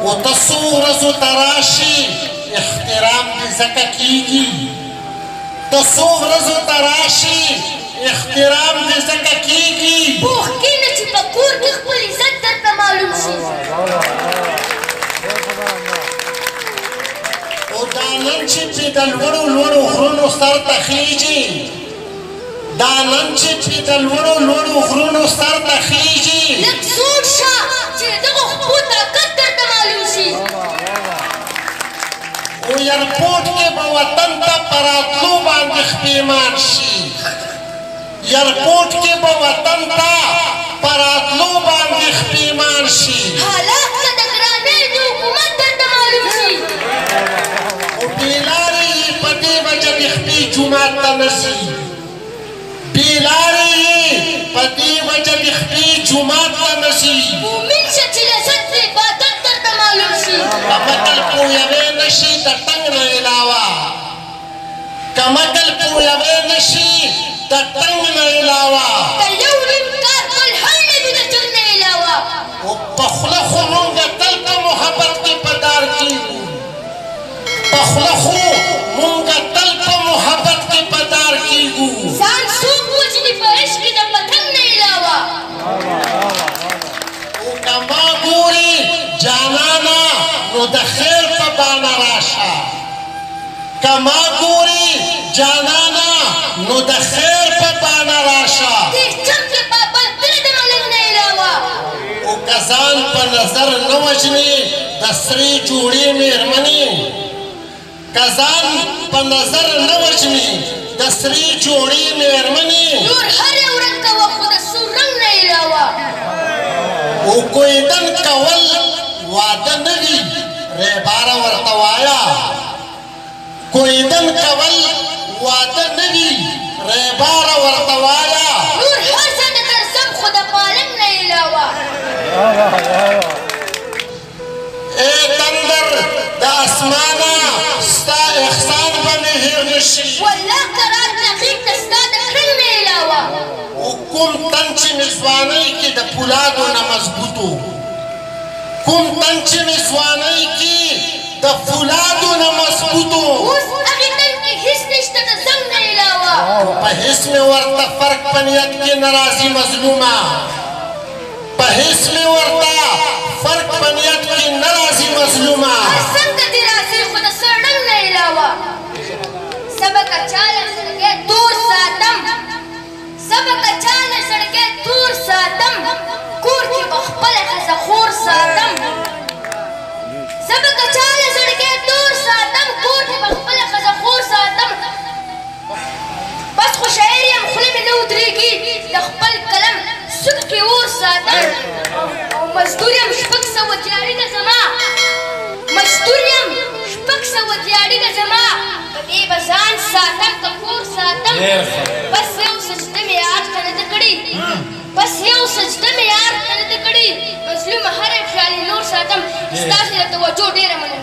و ته څو ورځو ته راشي احترام دې ځکه کېږي ته څو ورځو ته راشي احترام دې ځکه کېږي پوخ کښېنه چې په کور کې خپل عزت درته معلوم شي او دا نن چې پې د لوړو لوړو غرونو سر ته خیږي دا نن چې پې د لوړو لوړو غرونو سر ته خیږي لږ زوړ شه چې د دغو خپو طاقت درته معلوم شي او ایرپورټ کې به وطن ته په راتلو باندې پښیمان شي ایرپورټ کې به وطن ته په راتلو باندې پښیمان شي حالات که د ګرانۍ د حکومت درته معلوم شي او بېلارې یې په دې وجه د خپې جومات ته نه ځي بېلارې یې په دې وجه د خپې جومات ته نه ځي مومن شه چې لذت د عبادت درته معلوم شي که متل پویوی نه شي د ټنګ نه علاوه که متل پویوی نه شي د ټنګ نه علاوه که یو نیم کار بل هم نه وي د جنګ نه علاوه او په خوله خو مونږ تل په محبت کې په دار کېږو په خوله خو مونږ تل په محبت کې په دار کېږو ځان څوک وژني په عشق کې د وطن نه علاوه او که ما ګورې جانانه نو د خیر په بانه راشه که ما ګورې جانانه نو د خیر په بانه راشه دې چم کې پابند نه د ملنګ نه علاوه او که ځان په نظر نه وژنې د سرې جوړې مېرمنې که ځان په نظر نه وژنې د سرې جوړې مېرمنې نور هر یو رنګ کوه خو د سور رنګ نه علاوه او کویدن کول واده نه وي ریباره ورته وایه کویدن کول واده نه وي ریباره ورته وایه نور هر څه د درځم خو د پالنګ نه علاوه ای تندر د اسمانه ستا احسان به مې هېر نه شي والله که راتلغېږ ته ستا د کړنګ نه علاوه او کوم تن چې مې ځوانۍ کې د پولادو نه مضبوطو کوم تن چې مې ځوانۍ کې د فولادو نه مضبوطو اوس هغې تن کې هېڅ نشته د زنګ نه علاوه په هېڅ مې ورته فرق په نیت کې نه راځي مظلومه په هېڅ مې ورته فرق په نیت کې نه راځي مظلومه هر څنګه دې راځي خو د سر ډنګ نه علاوه سبقه چاله زړګی تور ساتم سبقه چاله زړګی تور ساتم کور کې به خپله ښځه خور ساتم سبقه چاله زړګی تور ساتم کور کې به خپله ښځه خور ساتم بس خو شاعر یم خوله مې نه ودرېږي د خپل قلم سوک کې اور ساتم او مزدور یم شپږ سوه دیاړي ده زما مزدور یم شپږ سوه دیاړي ده زما په دې به ځان ساتم که کور ساتم بس یو سجده مې یار ته نه ده کړې بس یو سجده مې یار ته نه ده کړې مظلومه هره خیالي نور ساتم ستاسې د توجه ډېره مننه